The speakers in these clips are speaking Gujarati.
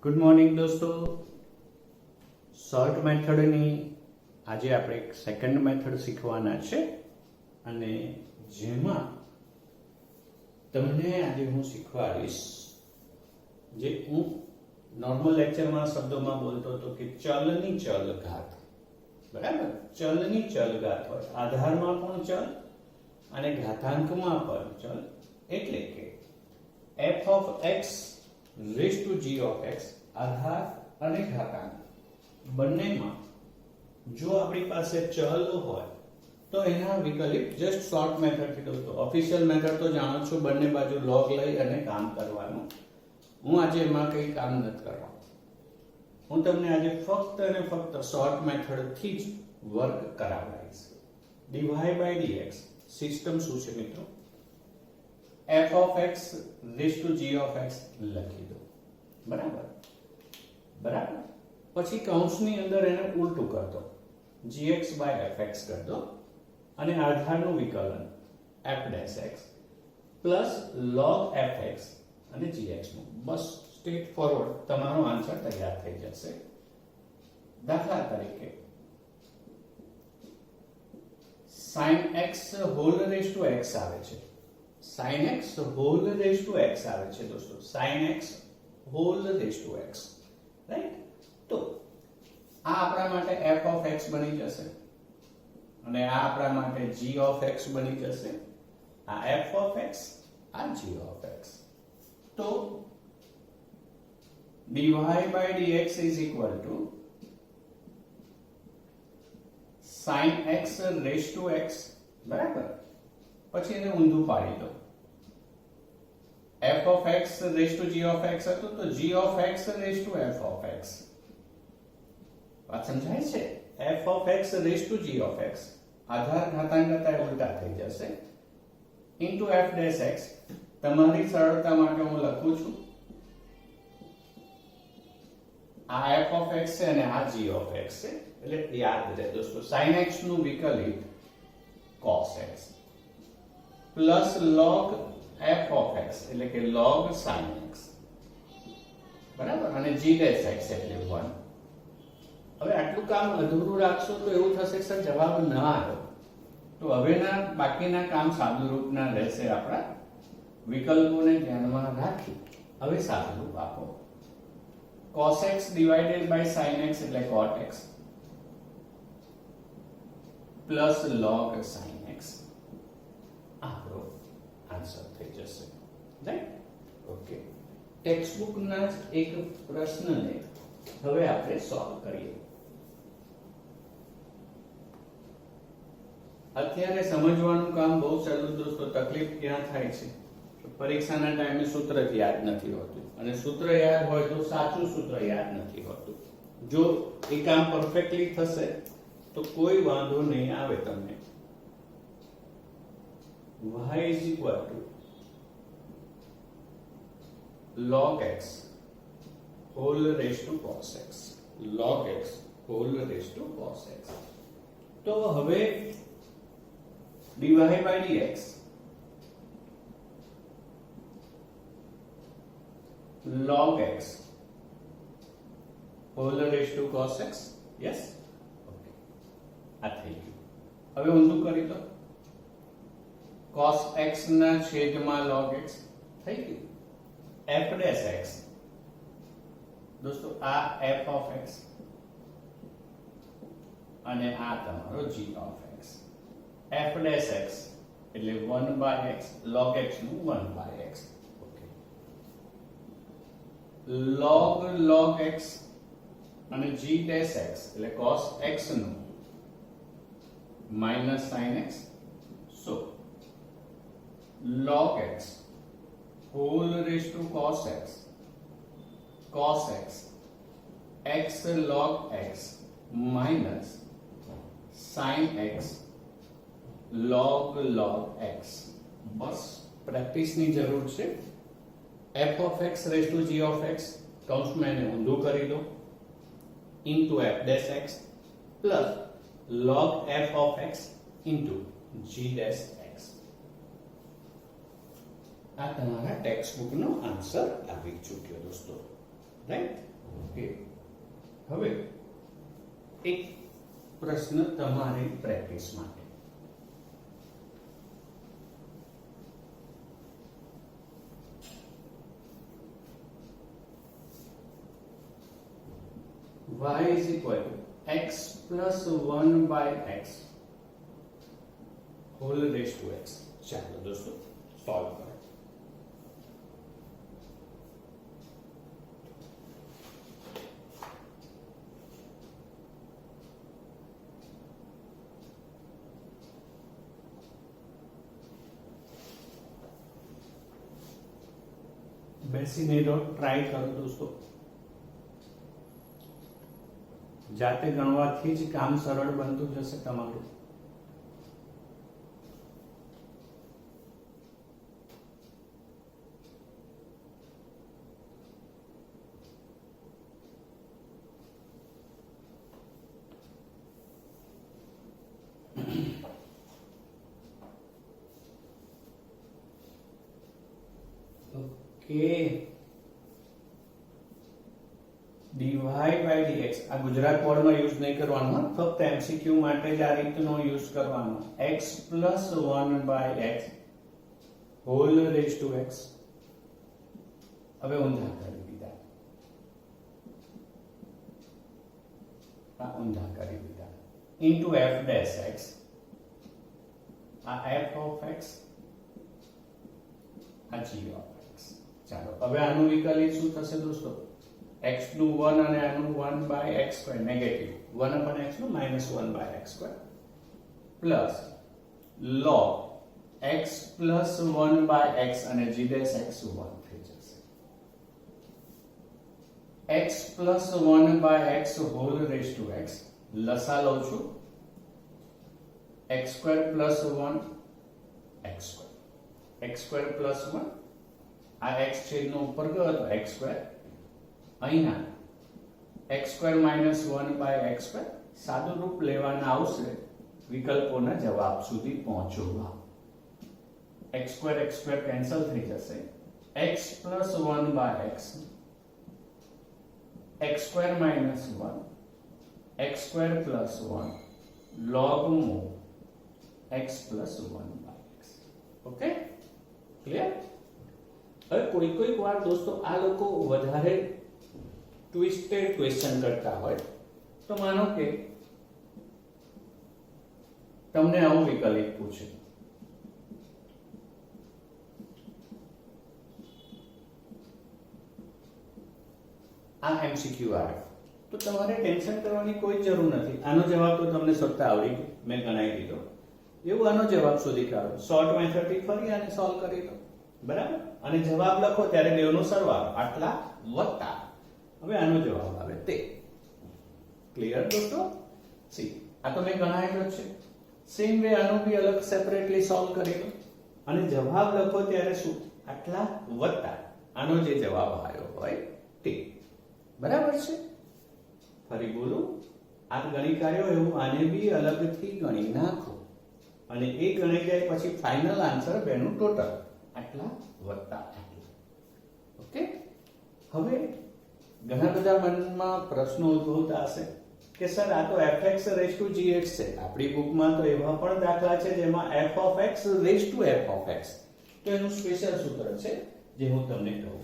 ગુડ મોર્નિંગ દોસ્તો. શોર્ટ મેથડની આજે આપણે એક સેકન્ડ મેથડ શીખવાના છે અને જેમાં તમને આજે હું શીખવાડીશ જે હું નોર્મલ લેક્ચરમાં શબ્દોમાં બોલતો હતો કે ચલની ચલ ઘાત. બરાબર, ચલની ચલ ઘાત હોય, આધારમાં પણ ચલ અને ઘાતાંકમાં પણ ચલ, એટલે કે f of x raised to g of x આધાર અને ઘાતાંક બંનેમાં જો આપણી પાસે ચલ હોય તો એના વિકલ્પ જસ્ટ શોર્ટ મેથડથી દોસ્તો. ઓફિશિયલ મેથડ તો જાણો છો, બંને બાજુ લોગ લઈ અને કામ કરવાનું. હું આજે એમાં કંઈ કામ નથી કરવાનું. હું તમને આજે ફક્ત અને ફક્ત શોર્ટ મેથડથી જ વર્ક કરાવડાવીશ. dy by dx સિસ્ટમ શું છે મિત્રો? f of x raised to g of x લખી દો. બરાબર બરાબર, પછી કૌંસની અંદર એને ઉલટું કર દો, gx by fx કર દો અને આધારનું વિકલન f dash x plus log fx અને gx નું. બસ સ્ટ્રેટ ફોરવર્ડ તમારો આન્સર તૈયાર થઈ જશે. દાખલા તરીકે sin x whole raised to x આવે છે. sin x whole raised to x આવે છે દોસ્તો. sin x whole raised to x, right? તો આ આપણા માટે f of x બની જશે અને આ આપણા માટે g of x બની જશે. આ f of x, આ g of x. તો dy by dx is equal to sin x raised to x. બરાબર, પછી એને ઊંધું પાડી દો. f of x raised to g of x હતું તો g of x raised to f of x. વાત સમજાય છે? f of x raised to g of x આધાર ઘાતાંક કરતા ઉલટા થઈ જશે into f dash x. તમારી સરળતા માટે હું લખું છું, આ f of x છે અને આ g of x છે. એટલે યાદ રહે દોસ્તો, sin x નું વિકલિત cos x plus log f of x એટલે કે log sin x. બરાબર, અને g dash x એટલે 1. હવે આટલું કામ અધૂરું રાખશો તો એવું થશે સર જવાબ ન આવ્યો. તો હવેના બાકીના કામ સાદુરૂપના રહેશે. આપણા વિકલ્પોને ધ્યાનમાં રાખી હવે સાદુરૂપ આપો. cos x divided by sin x એટલે cot x plus log sin x. આપણો આન્સર થઈ જશે, રાઈટ? ઓકે, ટેક્સ્ટ બુકના જ એક પ્રશ્નને હવે આપણે સોલ્વ કરીએ. અત્યારે સમજવાનું કામ બહુ સહેલું દોસ્તો. તકલીફ ક્યાં થાય છે? પરીક્ષાના ટાઈમે સૂત્ર જ યાદ નથી હોતું અને સૂત્ર યાદ હોય તો સાચું સૂત્ર યાદ નથી હોતું. જો એ કામ પરફેક્ટલી થશે તો કોઈ વાંધો નહીં આવે તમને. y is equal to log x whole raised to cos x. log x whole raised to cos x. તો હવે dy by dx log x whole raised to cos x. yes, okay, આ થઈ ગયું. હવે ઊંધું કરી દો, cos x ના છેદમાં log x થઈ ગયું. f dash x દોસ્તો, આ f of x અને આ તમારો g of x. f dash x એટલે 1 by x, log x નું 1 by x. Okay, log x અને g dash x એટલે cos x નું minus sin x. so log x whole raised to cos x x log x minus sin x log x. બસ પ્રેક્ટિસની જરૂર છે. f of x raised to g of x કૌંસમાં એને ઊંધું કરી દો into f dash x plus log f of x into g dash x. આ તમારા ટેક્સ્ટ બુકનો આન્સર આવી ચૂક્યો દોસ્તો, રાઈટ? ઓકે, હવે એક પ્રશ્ન તમારી પ્રેક્ટિસ માટે. y is equal to x plus 1 by x whole raised to x. ચાલો દોસ્તો સોલ્વ કરો. બેસીને ટ્રાય કરો દોસ્તો. જાતે ગણવાથી જ કામ સરળ બનતું જશે તમારું. ઓકે, dy by dx આ ગુજરાત બોર્ડમાં યુઝ નહીં કરવાનો, ફક્ત એમસીક્યુ માટે જ આ રીતનો યુઝ કરવાનો. x plus 1 by x whole raised to x. હવે ઊંધા કરી દીધા, આ ઊંધા કરી દીધા into f dash x. આ f of x, આ g of x. ચાલો હવે આનું વિકલિત શું થશે દોસ્તો? x નું 1 અને આનું 1 by x square negative 1 upon x નું -1 by x square plus log x plus 1 by x અને g dash x 1 થઈ જશે. x plus 1 by x whole raised to x લસા લઉં છું. x square plus 1 x square, x square plus 1 આ x છેદનો ઉપર ગયો તો x square, અહીંના x square minus 1 by x square સાદું રૂપ લેવાના આવશે વિકલ્પોના જવાબ સુધી પહોંચવા. x square કેન્સલ થઈ જશે. x plus 1 by x, x square minus 1 x square plus 1 log move x plus 1 by x. Okay, clear? હવે કોઈક વાર દોસ્તો આ લોકો વધારે ટ્વિસ્ટેડ ક્વેશ્ચન કરતા હોય તો માનો કે તમને આવું વિકલ્પ પૂછે, આ એમસીક્યુ આવે તો તમારે ટેન્શન કરવાની કોઈ જરૂર નથી. આનો જવાબ તો તમને સત્તા આવડી ગયો, મેં ગણાવી દીધો. એવું આનો જવાબ શોધી કાઢો. શોર્ટ મેથડથી ફરી આને સોલ્વ કરી દો, બરાબર? અને જવાબ લખો ત્યારે બેવનો સરવાળો આટલા વત્તા હવે આનો જવાબ આવે તે. ક્લિયર દોસ્તો? સી આ તો મેં ગણાવેલો છે. સેમ વે આનો બી અલગ સેપરેટલી સોલ્વ કરી લો અને જવાબ લખો ત્યારે શું? આટલા વત્તા આનો જે જવાબ આવ્યો હોય તે. બરાબર છે? ફરી બોલું, આ ગણી કાઢ્યો એવું આને બી અલગથી ગણી નાખો અને એ ગણી જાય પછી ફાઇનલ આન્સર બેનું ટોટલ આટલા વત્તા આટલા. ઓકે, હવે ઘણા બધા મનમાં પ્રશ્નો ઉદ્ભવતા હશે કે સર આ તો fx raised to gx છે. આપણી બુકમાં તો એવા પણ દાખલા છે જેમાં f of x raised to f of x. તો એનું સ્પેશિયલ સૂત્ર છે જે હું તમને કહું.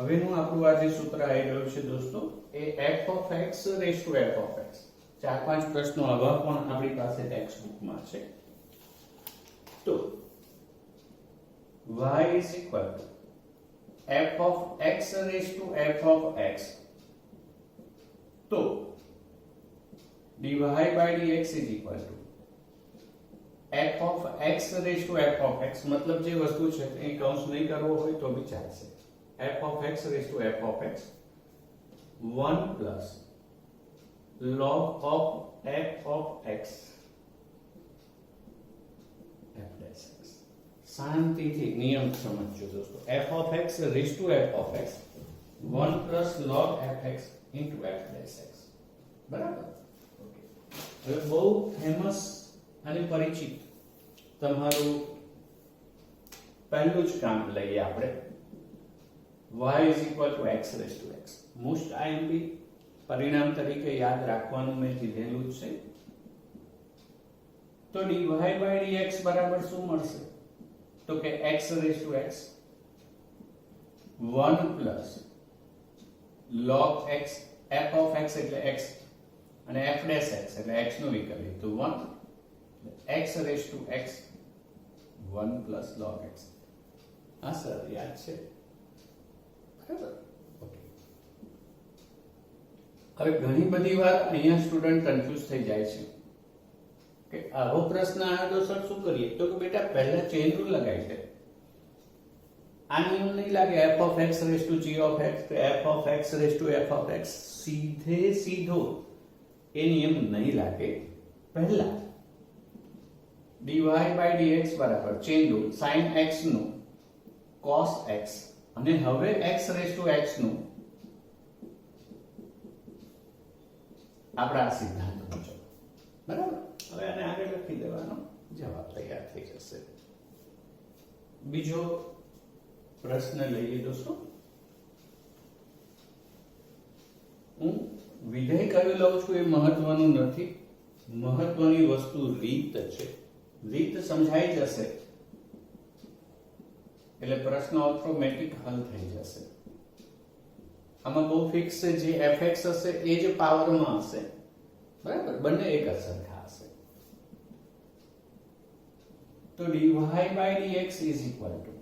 હવેનું આપણું આ જે સૂત્ર આવી રહ્યું છે દોસ્તો એ f of x raised to f of x. 4-5 પ્રશ્નો આવા પણ આપણી પાસે ટેક્સ્ટ બુકમાં છે. તો y is equal to f of x raised to f of x. તો dy by dx is equal to f of x raised to f of x. મતલબ જે વસ્તુ છે એ કૌંસ નહીં કરવો હોય તો બી ચાલશે. f of x raised to f of x 1 plus log of f of x f dash x. શાંતિથી નિયમ સમજજો દોસ્તો. f of x raised to f of x 1 plus log fx into f dash x. બરાબર. ઓકે. હવે બહુ ફેમસ અને પરિચિત તમારું પહેલું જ કામ લઈએ આપણે. y is equal to x raised to x. Most IMP પરિણામ તરીકે યાદ રાખવાનું મેં કીધેલું જ છે. તો dy by dx બરાબર શું મળશે? તો કે x raised to x 1 plus log x f of x એટલે x અને f dash x એટલે x નો વિકલ્પ તો 1 x raised to x 1 plus log x. આ સર યાદ છે બરાબર. ઓકે. હવે ઘણી બધી વાર અહીંયા સ્ટુડન્ટ કન્ફ્યુઝ થઈ જાય છે કે આવો પ્રશ્ન આવ્યો તો સર શું કરીએ? તો કે બેટા પહેલા ચેન રૂલ લગાવી દે. આ નિયમ નહીં લાગે f of x raised to g of x કે f of x raised to f of x સીધો એ નિયમ નહીં લાગે. પહેલા dy by dx બરાબર ચેન રૂલ sin x નું cos x અને હવે x raised to x નું આપણા સિદ્ધાંત મુજબ. બરાબર. હવે આને આગળ લખી દેવાનો, જવાબ તૈયાર થઈ જશે. બીજો પ્રશ્ન લઈએ દોસ્તો. હું વિધેય કયું લઉં છું એ મહત્વનું નથી, મહત્વની વસ્તુ રીત છે. રીત સમજાઈ જશે એટલે પ્રશ્ન ઓટોમેટિક હલ થઈ જશે. આમાં બહુ ફિક્સ છે, જે fx હશે એ જ પાવરમાં હશે. બરાબર. બંને એક જ સરખા હશે. તો dy by dx is equal to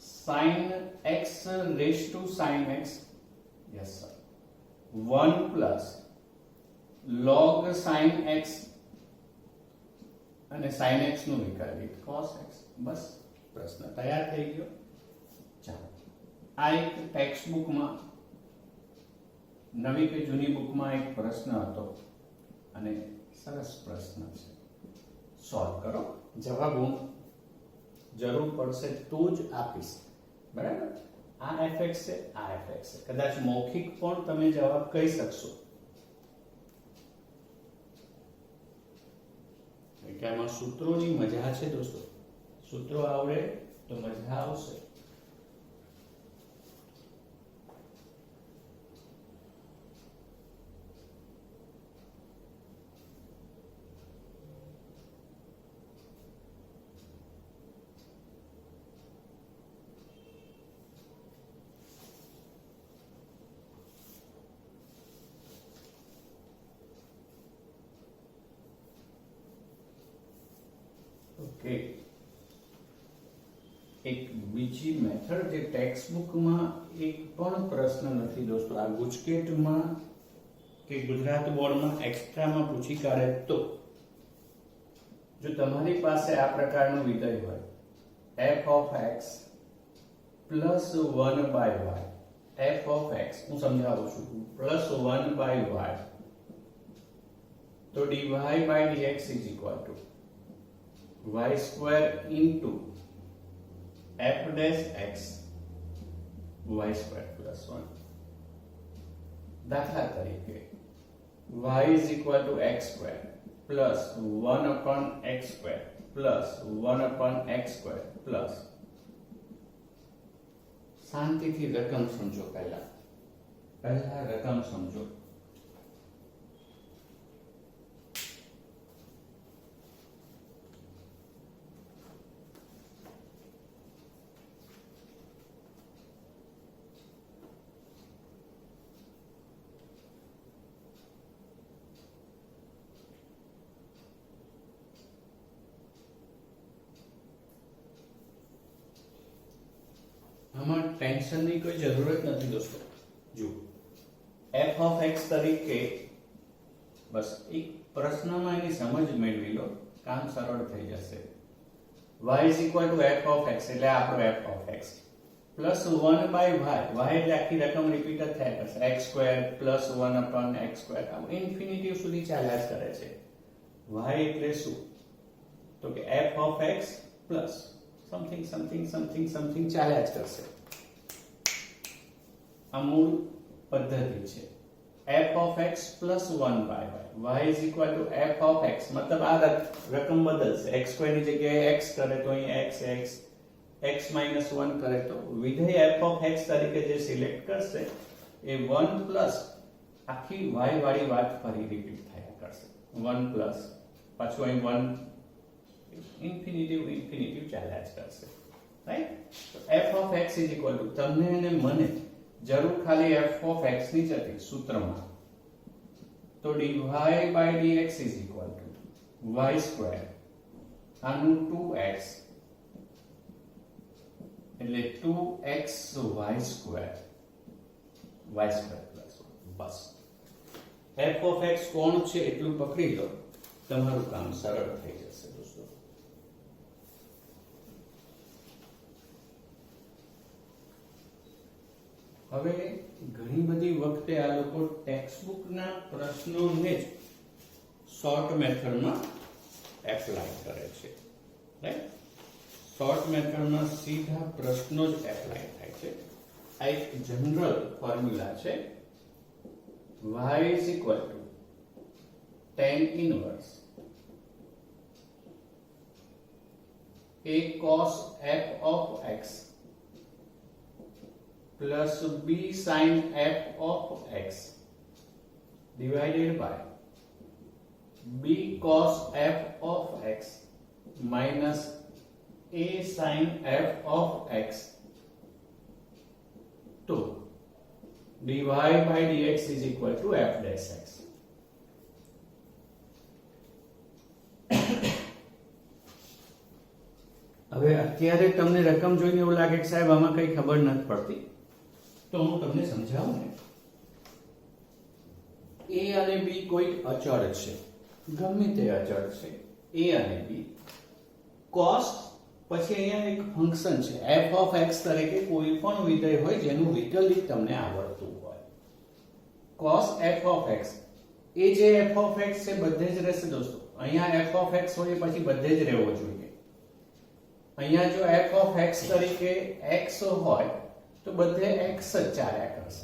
sin x raised to sin x, yes sir, 1 plus log sin x અને sin x નું વિકલ્પ cos x. બસ પ્રશ્ન તૈયાર થઈ ગયો. ચાલો, આ એક ટેક્સ્ટ બુકમાં, નવી કે જૂની બુકમાં એક પ્રશ્ન હતો અને સરસ પ્રશ્ન છે. સોલ્વ કરો. જવાબ હું જરૂર પડશે તો જ આપીશ. બરાબર. આ fx છે, આ fx છે. કદાચ મૌખિક પણ તમે જવાબ કહી શકશો. કે આમાં સૂત્રોની મજા છે દોસ્તો. સૂત્રો આવડે તો મજા આવશે. ઓકે. એક બીજી મેથડ જે ટેક્સ્ટ બુકમાં એક પણ પ્રશ્ન નથી દોસ્તો. આ ગુજકેટમાં કે ગુજરાત બોર્ડમાં એક્સ્ટ્રામાં પૂછી કાઢે તો, જો તમારી પાસે આ પ્રકારનું વિધેય હોય f of x plus 1 by y, f of x હું સમજાવું છું plus 1 by y, તો dy by dx is equal to y square into f dash x y square plus 1. દાખલા તરીકે y is equal to x square plus 1 upon x square plus 1 upon x square plus, શાંતિથી રકમ સમજો. પહેલા રકમ સમજો. આમાં ટેન્શનની કોઈ જરૂરત નથી દોસ્તો. જો f of x તરીકે બસ એક પ્રશ્નમાં એની સમજ મેળવી લો, કામ સરળ થઈ જશે. y is equal to f of x એટલે આપણો f of x plus 1 by y, y એટલે આખી રકમ રિપીટ જ થાય કરશે, x square plus 1 upon x square. આમ ઇન્ફિનિટી સુધી ચાલ્યા જ કરે છે. y એટલે શું? તો કે f of x plus something something something something ચાલ્યા જ કરશે. આ મૂળ પદ્ધતિ છે. f of x plus 1 by y is equal to f of x, मतलब આ રકમ બદલશે. x સ્ક્વેર ની જગ્યાએ x કરે તો અહીં x minus 1 કરે તો વિધેય f of x તરીકે જે સિલેક્ટ કરશે એ 1 પ્લસ આખી y વાળી વાત ફરી રિપીટ થયા કરશે. 1 પ્લસ પાછું અહીં 1 ઇન્ફિનિટિવ ચાલ્યા જ કરશે. રાઈટ? તો f of x is equal to, તમને અને મને જરૂર ખાલી f of x ની જ હતી સૂત્રમાં, તો dy by dx is equal to y square આનું 2x એટલે 2xy square plus 1. Bus f of x કોણ છે એટલું પકડી લો, તમારું કામ સરળ થઈ જશે દોસ્તો. હવે ઘણી બધી વખતે આ લોકો ટેક્સ્ટબુક ના પ્રશ્નોને જ શોર્ટ મેથડમાં એપ્લાય કરે છે. રાઈટ? શોર્ટ મેથડમાં સીધા પ્રશ્નો જ એપ્લાય થાય છે. આ એક જનરલ ફોર્મ્યુલા છે. y is equal to tan inverse a cos f of x plus b sin f of x divided by b cos f of x minus a sin f of x to dy by dx is equal to f dash x. હવે અત્યારે તમને રકમ જોઈને એવું લાગે કે સાહેબ આમાં કઈ ખબર નથી પડતી, તો હું તમને સમજાવું ને. a અને b કોઈ અચળ છે, ગમે તે અચળ છે, a અને b. cos પછી અહીંયા એક ફંક્શન છે f of x તરીકે કોઈ પણ વિધેય હોય જેનું વિકલિત તમને આવડતું હોય. cos f of x, એ જે f of x છે બધે જ રહેશે દોસ્તો. અહીંયા f of x હોય પછી બધે જ રહેવો જોઈએ. અહીંયા જો f of x તરીકે x હોય તો બધે x જ ચાલ્યા કરશે.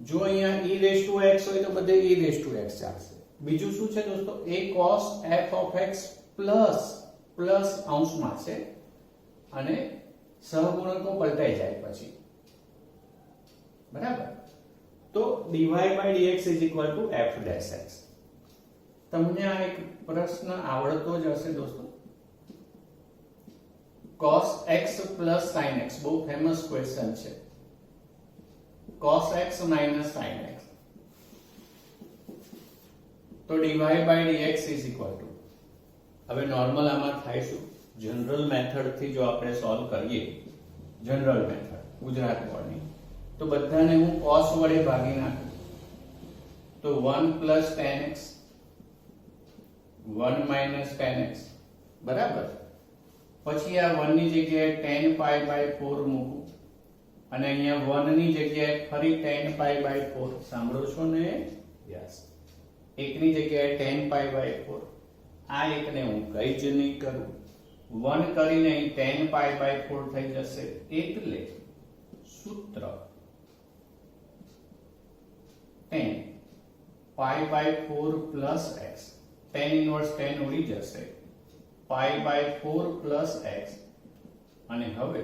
જો અહીંયા e raised to x હોય તો બધે e raised to x ચાલશે. બીજું શું છે દોસ્તો? a cos f of x plus અંશમાં છે અને સહગુણકો પલટાઈ જાય પછી. બરાબર? તો dy by dx is equal to f dash x. તમને આ એક પ્રશ્ન આવડતો જ હશે દોસ્તો. cos x plus sin x બહુ ફેમસ ક્વેશ્ચન છે. cos x minus sin x, તો dy by dx is equal to, હવે નોર્મલ આમાં થાય શું? જનરલ મેથડ થી જો આપણે સોલ્વ કરીએ, જનરલ મેથડ ગુજરાત બોર્ડની, તો બધાને હું cos વડે ભાગી નાખું તો 1 plus tan x 1 minus tan x બરાબર. પછી આ 1 ની જગ્યાએ tan pi by 4 મૂકું અને અહીંયા 1 ની જગ્યાએ ફરી tan pi by 4. સાંભળો છો ને? યસ. 1 ની જગ્યાએ tan pi by 4. આ એકને હું કઈ જ નહીં કરું, 1 કરીને અહીં tan pi by 4 થઈ જશે. એટલે સૂત્ર tan pi by 4 plus x, tan inverse tan ઉડી જશે, pi by 4 plus x, અને હવે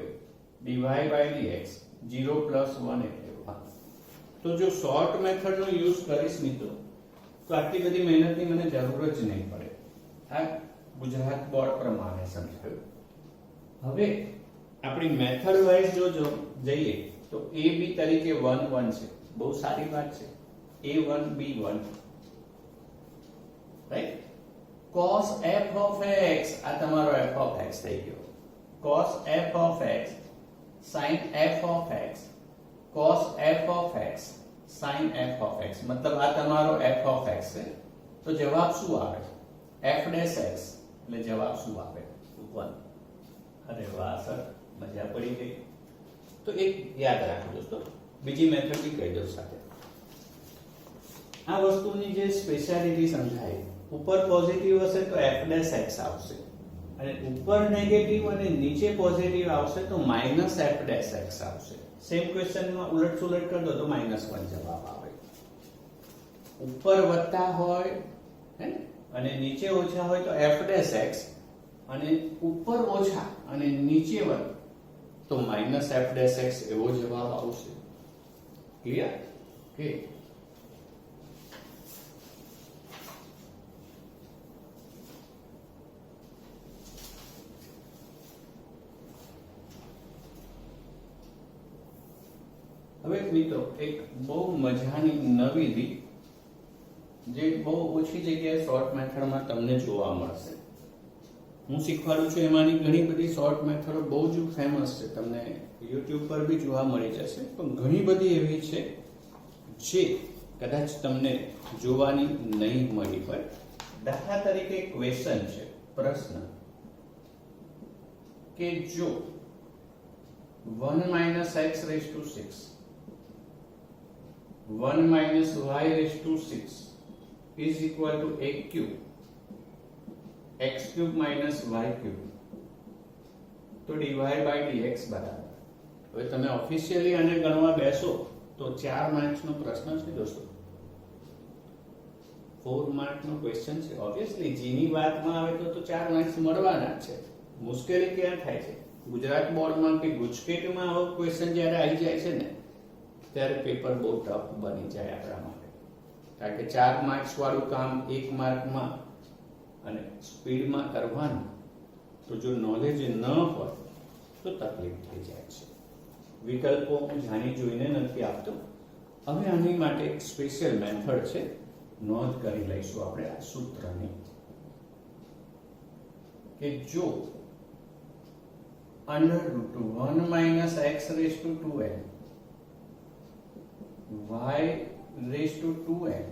dy by dx 0 plus 1 એટલે 1. તો જો શોર્ટ મેથડનો યુઝ કરીશ મિત્રો તો આટલી બધી મહેનતની મને જરૂર જ નહીં પડે. આ ગુજરાત બોર્ડ પ્રમાણે સમજાયું. હવે આપણી મેથડ વાઇઝ જો જઈએ તો a b તરીકે 1 1 છે, બહુ સારી વાત છે. a1 b1 right. cos f of x આ તમારો f of x થઈ ગયો. cos f of x sin f of x, cos f of x sin f of x, મતલબ આ તમારો f of x છે. તો જવાબ શું આવે? f dash x. એટલે જવાબ શું આવે? 1. અરે વાહ સર, મજા પડી ગઈ. તો એક યાદ રાખો દોસ્તો, બીજી મેથડ બી કહી દઉં સાથે. આ વસ્તુની જે સ્પેશિયાલિટી સમજાય, ઉપર પોઝિટિવ હશે તો f dash x આવશે, અને ઉપર નેગેટિવ અને નીચે પોઝિટિવ આવશે તો માઇનસ એફ ડેશ એક્સ આવશે. સેમ ક્વેશ્ચનમાં ઉલટ સુલટ કરી દો તો -1 જવાબ આવે. ઉપર વત્તા હોય હે અને નીચે ઓછા હોય તો એફ ડેશ એક્સ, અને ઉપર ઓછા અને નીચે વત્તા તો માઇનસ એફ ડેશ એક્સ એવો જવાબ આવશે. ક્લિયર? કે હવે મિત્રો એક બહુ મજાની નવી રીત જે બહુ ઓછી જગ્યાએ શોર્ટ મેથડમાં તમને જોવા મળશે. હું શીખવાડું છું એમાંની ઘણી બધી શોર્ટ મેથડો બહુ જ ફેમસ છે, તમને યુટ્યુબ પર બી જોવા મળી જશે, પણ ઘણી બધી એવી છે જે કદાચ તમને જોવાની નહીં મળી હોય. દાખલા તરીકે ક્વેશ્ચન છે, પ્રશ્ન કે જો 1 - x⁻6 1 - y⁻6 is equal to a³ x³ - y³ તો dy by dx બરાબર. હવે તમે ઓફિશિયલી આને ગણવા બેસો તો 4 માર્ક્સનો પ્રશ્ન છે દોસ્તો, 4 માર્કનો ક્વેશ્ચન છે. ઓબ્વિયસલી જીની વાતમાં આવે તો 4 માર્ક્સ મળવાના જ છે. મુશ્કેલી ક્યાં થાય છે? ગુજરાત બોર્ડમાં કે ગુજકેટમાં આવો ક્વેશ્ચન જ્યારે આવી જાય છે ને ત્યારે પેપર બહુ ટફ બની જાય આપણા માટે, કારણ કે 4 માર્ક્સ વાળું કામ 1 માર્કમાં અને સ્પીડમાં કરવાનું, તો જો નોલેજ ન હોય તો તકલીફ થઈ જાય છે. વિકલ્પો હું જાણી જોઈને નથી આપતો. હવે આની માટે એક સ્પેશિયલ મેથડ છે, નોંધ કરી લઈશું આપણે આ સૂત્રની, કે જો √1 - x⁻²n y⁻²n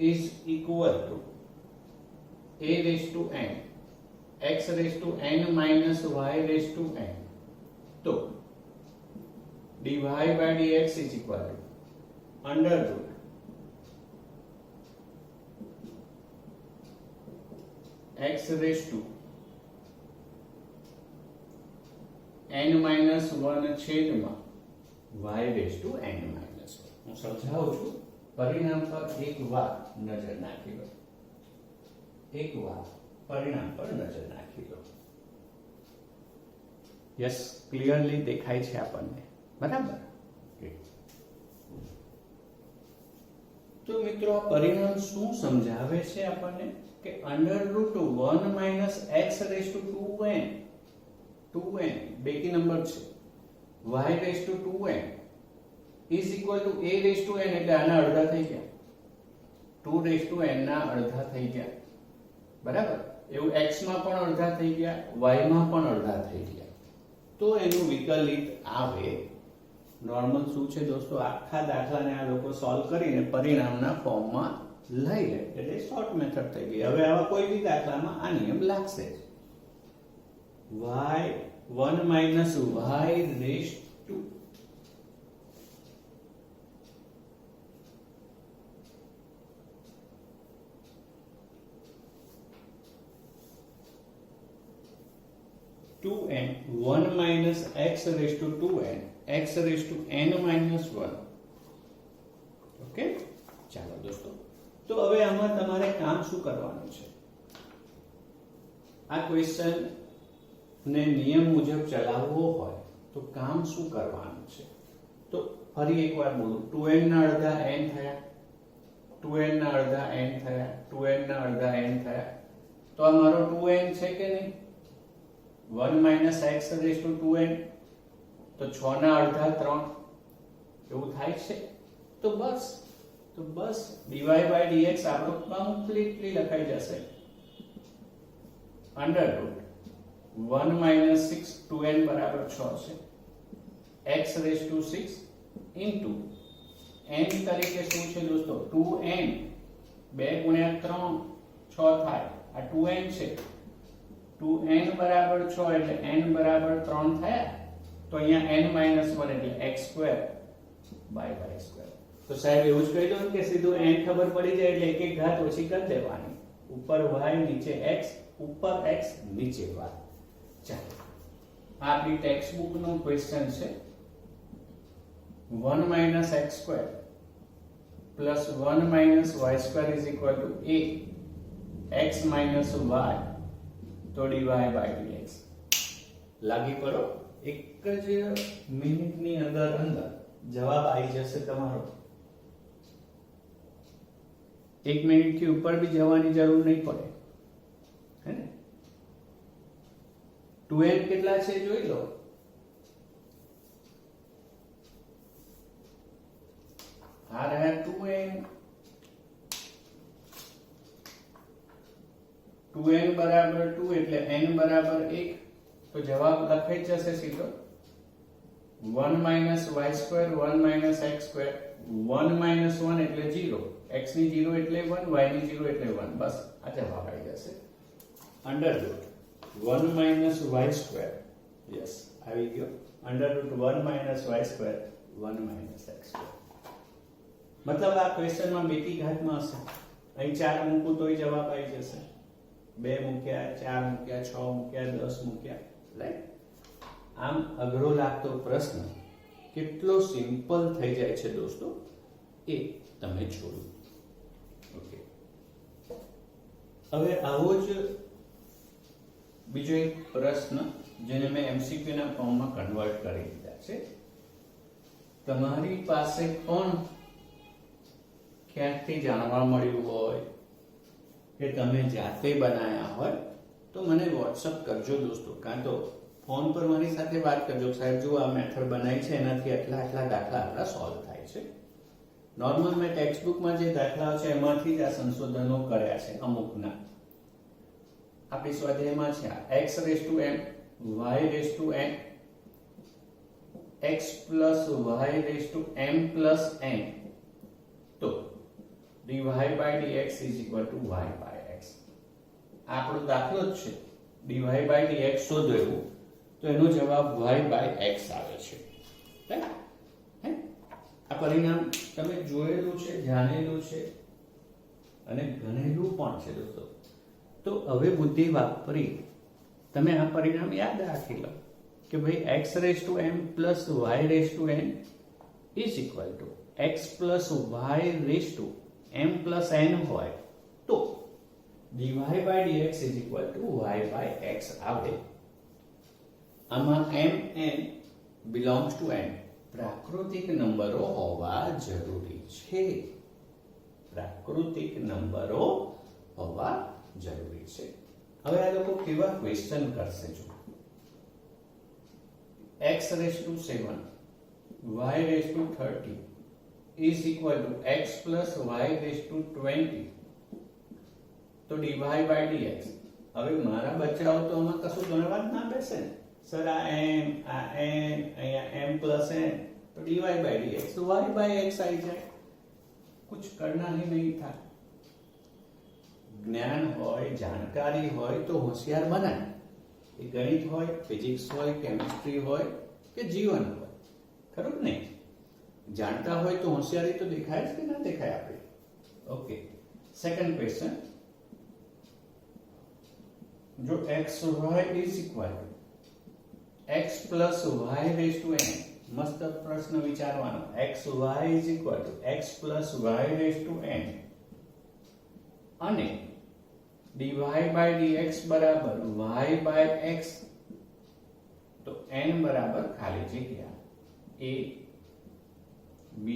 is equal to a⁻n x⁻n-y⁻n, તો dy by dx is equal to √x⁻n-1 છેદમાં y⁻n-1. હું સમજાવું છું, પરિણામ પર એકવાર નજર નાખી લો, એકવાર પરિણામ પર નજર નાખી લો. યસ, ક્લિયરલી દેખાય છે આપણને, બરાબર? તો મિત્રો આ પરિણામ શું સમજાવે છે આપણને કે √1 - x⁻²n 2n બેકી નંબર છે, y⁻²n is equal to a⁻n, એટલે આના અડધા થઈ ગયા, 2n ના અડધા થઈ ગયા, બરાબર? એવું x માં પણ અડધા થઈ ગયા, y માં પણ અડધા થઈ ગયા. તો એનું વિકલિત આવે. નોર્મલ શું છે દોસ્તો, આખા દાખલાને આ લોકો સોલ્વ કરીને પરિણામના ફોર્મમાં લઈ લે, એટલે શોર્ટ મેથડ થઈ ગઈ. હવે આવા કોઈ બી દાખલામાં આ નિયમ લાગશે જ. y1 - y⁻² n 1 - x⁻²n x⁻n-1. Okay, ચાલો દોસ્તો, તો હવે આમાં તમારે કામ શું કરવાનું છે? આ ક્વેશ્ચન ને નિયમ મુજબ ચલાવવો હોય તો કામ શું કરવાનું છે? તો ફરી એકવાર બોલું, 2n ના અડધા n થયા, 2n ના અડધા n થયા, 2n ના અડધા n થયા, તો આ મારો 2n છે કે નહીં? 1 - x⁻²n તો 6 ના અડધા 3 એવું થાય છે. તો બસ dy by dx આપણો કમ્પ્લીટલી લખાઈ જશે. √1 - 6 2n બરાબર 6 છે, x⁻6 into n તરીકે શું છે દોસ્તો? 2n 2 × 3 6 થાય, આ 2n છે, 2n બરાબર 6 એટલે n બરાબર 3 થયા, તો અહીંયા n - 1 એટલે x² by y². તો સાહેબ એવું જ કહી દો કે સીધું n ખબર પડી જાય એટલે એક એક ઘાત ઓછી કરી દેવાની, ઉપર y નીચે x, ઉપર x નીચે y. ચાલો આ આપણી ટેક્સ્ટ બુક નો ક્વેશ્ચન છે. 1 minus x square plus 1 minus y square is equal to a x minus y તો dy by dx. લાગી પડો, એક જ મિનિટની અંદર જવાબ આવી જશે તમારો. 1 મિનિટ થી ઉપર બી જવાની જરૂર નહીં પડે, હે ને? 2n કેટલા છે જોઈ લો. આ રહ્યા 2n. 2n બરાબર 2 એટલે n બરાબર 1, તો જવાબ લખાઈ જશે સીધો. 1 minus y square 1 minus x square. 1 minus 1 એટલે 0, x ની 0 એટલે 1, y ની 0 એટલે 1. બસ આ જવાબ આવી જશે. Under route 1 minus y square, yes આવી ગયો. Under route 1 minus y square 1 minus x square. મતલબ આ ક્વેશ્ચનમાં બેટી ઘાતમાં હશે. અહીં 4 મૂકું તોય જવાબ આવી જશે. 2 મૂક્યા, 4 મૂક્યા, 6 મૂક્યા, 10 મૂક્યા, રાઈટ? આમ અઘરો લાગતો પ્રશ્ન કેટલો સિમ્પલ થઈ જાય છે દોસ્તો, એ તમે જોયું. ઓકે, હવે આવો જ બીજો એક પ્રશ્ન જેને મેં એમસીક્યુ ના ફોર્મમાં કન્વર્ટ કરી દીધા છે. તમારી પાસે પણ ક્યાંકથી જાણવા મળ્યું હોય કે તમે જાતે બનાવ્યા હોય તો મને વોટ્સઅપ કરજો દોસ્તો, કાં તો ફોન પર મારી સાથે વાત કરજો. સાહેબ જો આ મેથડ બનાવી છે, એનાથી આટલા દાખલા આપણા સોલ્વ થાય છે. નોર્મલ મેં ટેક્સ્ટ બુકમાં જે દાખલાઓ છે એમાંથી જ આ સંશોધનો કર્યા છે અમુકના. આપણી સ્વાધ્યાયમાં છે આ x raised to m, y raised to n, x plus y raised to m plus n. તો dy by dx is equal to y by x. આપણો દાખલો જ છે. dy by dx શોધો એવું, તો એનો જવાબ y by x આવે છે. આ પરિણામ તમે જોયેલું છે, જાણેલું છે અને ગણેલું પણ છે દોસ્તો. તો હવે બુદ્ધિ વાપરી તમે આ પરિણામ યાદ રાખી લો કે ભાઈ x raised to m plus y raised to n is equal to x plus y raised to m plus n હોય તો dy by dx is equal to y by x આવે. આમાં m n belongs to n પ્રાકૃતિક નંબરો હોવા જરૂરી છે. પ્રાકૃતિક નંબરો હોવા જરૂરી છે. હવે આ લોકો કેવા ક્વેશ્ચન કરશે જો. x raised to 7 y raised to 30 is equal to x plus y raised to 20 તો dy by dx. હવે મારા બચ્ચાઓ તો આમાં કશું ગણવા જ ના બેસે ને સર. આ m આ n અહીંયા m plus n તો dy by dx તો y by x આવી જાય. कुछ करना ही नहीं था. જ્ઞાન હોય, જાણકારી હોય તો હોશિયાર બનાય. એ ગણિત હોય, ફિઝિક્સ હોય, કેમિસ્ટ્રી હોય કે જીવન હોય, ખરું જ નહીં? જાણતા હોય તો હોશિયારી તો દેખાય જ કે ના દેખાય આપણે. Okay, second question. જો x y is equal to x plus y raised to n. મસ્ત પ્રશ્ન વિચારવાનો. x y is equal to x plus y raised to n અને dy by dx બરાબર y by x તો n બરાબર ખાલી જગ્યા a b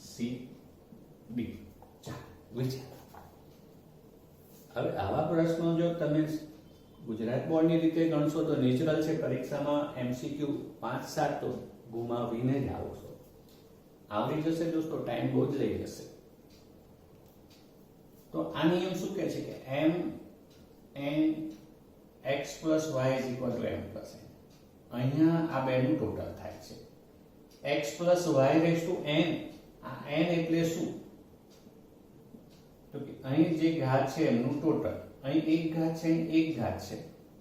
c d. હવે આવા પ્રશ્નો જો તમે ગુજરાત બોર્ડની રીતે ગણશો તો નેચરલ છે. પરીક્ષામાં MCQ 5-7 તો ગુમાવીને જ આવશો. આવડી જશે દોસ્તો, ટાઈમ બહુ જ લઈ જશે. તો આ નિયમ શું કહે છે કે m n x plus y is equal to m plus n. અહીંયા આ બેનું ટોટલ થાય છે. x plus y raised to n, આ n એટલે શું? તો કે અહીં જે ઘાત છે એમનું ટોટલ. અહીં એક ઘાત છે, અહીં એક ઘાત છે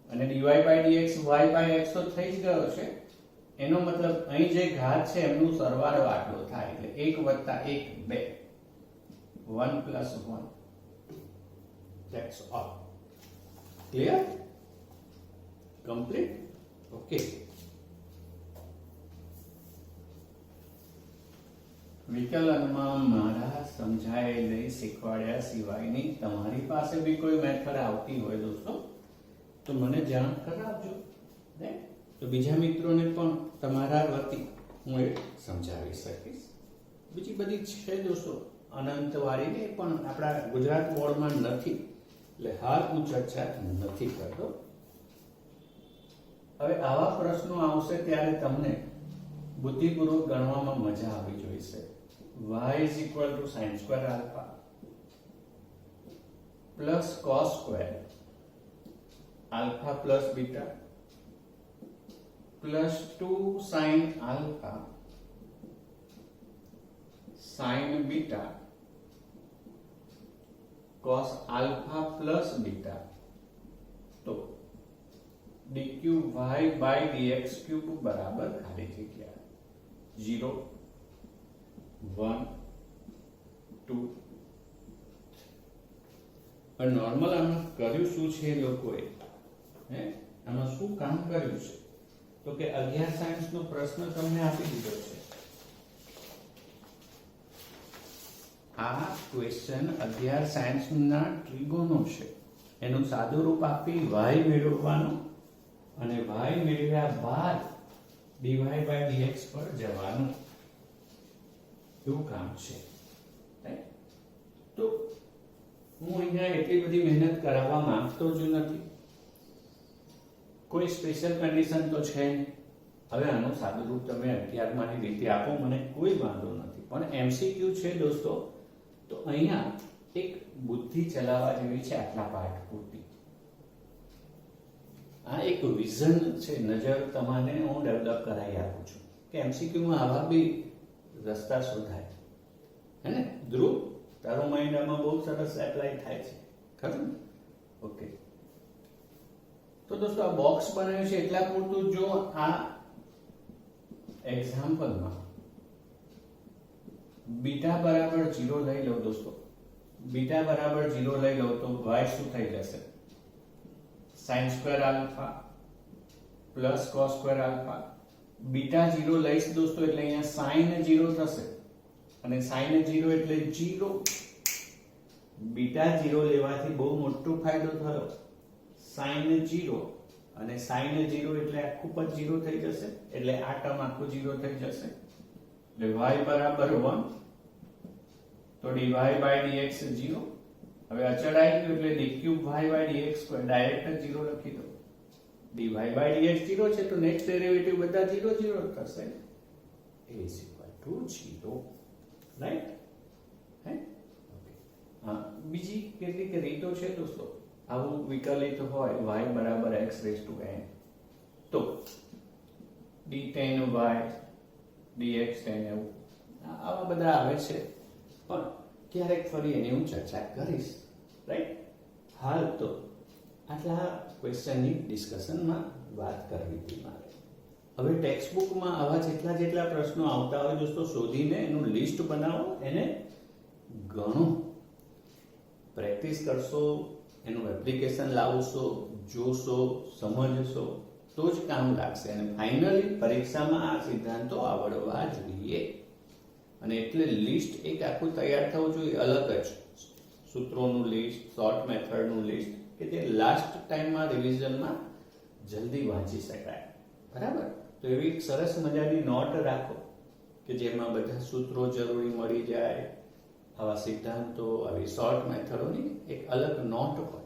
અને dy by dx y by x તો થઈ જ ગયો છે. એનો મતલબ અહીં જે ઘાત છે એમનું સરવાળો આટલો થાય એટલે 1 + 1 2, 1 + 1. That's all. Clear? Complete? Okay. વિકલનમાં મારા સમજાયેલી શીખવાડ્યા સિવાયની તમારી પાસે બી કોઈ મેથડ આવતી હોય દોસ્તો તો મને જાણ કરાવજો, તો બીજા મિત્રોને પણ તમારા વતી હું એ સમજાવી શકીશ. બીજી બધી છે દોસ્તો અનંતવાળી ને પણ આપણા ગુજરાત બોર્ડમાં નથી એટલે હાલ હું ચર્ચા નથી કરતો. હવે આવા પ્રશ્નો આવશે ત્યારે તમને બુદ્ધિપૂર્વક ગણવામાં મજા આવી જોઈશે. y is equal to sin square alpha plus cos square alpha plus beta plus 2 sin alpha sin beta cos alpha plus beta. तो dq y by dx cube बराबर खाली जगह 0 1 2 पर नॉर्मल આમાં કર્યું શું છે લોકોએ આમાં શું કામ કર્યું છે તો કે 11 સાયન્સ નો પ્રશ્ન તમને આપી દીધો છે. આ ક્વેશ્ચન 11 સાયન્સ ના ટ્રિગોનો છે. એનું સાદું રૂપ આપી y મેળવવાનું અને y મેળવ્યા બાદ dy by dx પર જવાનું એવું કામ છે. તો હું અહીંયા એટલી બધી મહેનત કરાવવા માંગતો જ નથી. કોઈ સ્પેશિયલ કન્ડિશન તો છે નહીં. હવે આનું સાદું રૂપ તમે 11 માંની રીતે આપો મને કોઈ વાંધો નથી, પણ એમસીક્યુ છે દોસ્તો તો અહીંયા એક બુદ્ધિ ચલાવવા જેવી છે આટલા પાઠ પૂરતી. આ એક વિઝન છે, નજર તમારે હું ડેવલપ કરાવી આપું છું કે એમસીક્યુમાં આવા બી રસ્તા શોધાય હે ને. ધ્રુવ તારો માઇન્ડ આમાં બહુ સરસ એપ્લાય થાય છે ખરું ને? ઓકે. તો દોસ્તો આ બોક્સ બનાવ્યું છે એટલા પૂરતું. જો આ એક્ઝામ્પલમાં બીટા બરાબર 0 લઈ લો દોસ્તો, બીટા બરાબર 0 લઈ લો તો y શું થઈ જશે? sin square alpha plus cos square alpha. Beta 0 લઈશ દોસ્તો એટલે અહીંયા sin 0 થશે અને sin 0 એટલે 0. બીટા 0 લેવાથી બહુ મોટો ફાયદો થયો. sin 0 અને sin 0 એટલે આખું પદ 0 થઈ જશે એટલે આ ટર્મ આખું 0 થઈ જશે એટલે y બરાબર 1. તો dy by dx 0. હવે અચળ આવી ગયું એટલે d cube y by dx square direct 0 લખી દો. dy by dx 0 છે તો નેક્સ્ટ ડેરિવેટિવ બધા 0 0 થશે. a is equal to 0. Right હે? ઓકે. હા, બીજી કેટલીક રીતો છે દોસ્તો આવું વિકલિત હોય y બરાબર x raised to n તો d tan y dx tan એવું આવા બધા આવે છે, પણ ક્યારેક ફરી એની હું ચર્ચા કરીશ. રાઈટ. હાલ તો આટલા ક્વેશ્ચનની ડિસ્કશનમાં વાત કરવી હતી મારે. હવે ટેક્સ્ટ બુકમાં આવા જેટલા પ્રશ્નો આવતા હોય દોસ્તો શોધીને એનું લિસ્ટ બનાવો, એને ગણો, પ્રેક્ટિસ કરશો, એનું એપ્લિકેશન લાવશો, જોશો, સમજશો તો જ કામ લાગશે અને ફાઇનલી પરીક્ષામાં આ સિદ્ધાંતો આવડવા જોઈએ. અને એટલે લિસ્ટ એક આખું તૈયાર થવું જોઈએ, અલગ જ સૂત્રોનું લિસ્ટ, શોર્ટ મેથડનું લિસ્ટ કે જે લાસ્ટ ટાઈમમાં રિવિઝનમાં જલ્દી વાંચી શકાય. બરાબર? તો એવી એક સરસ મજાની નોટ રાખો કે જેમાં બધા સૂત્રો જરૂરી મળી જાય, આવા સિદ્ધાંતો, આવી શોર્ટ મેથડોની એક અલગ નોટ હોય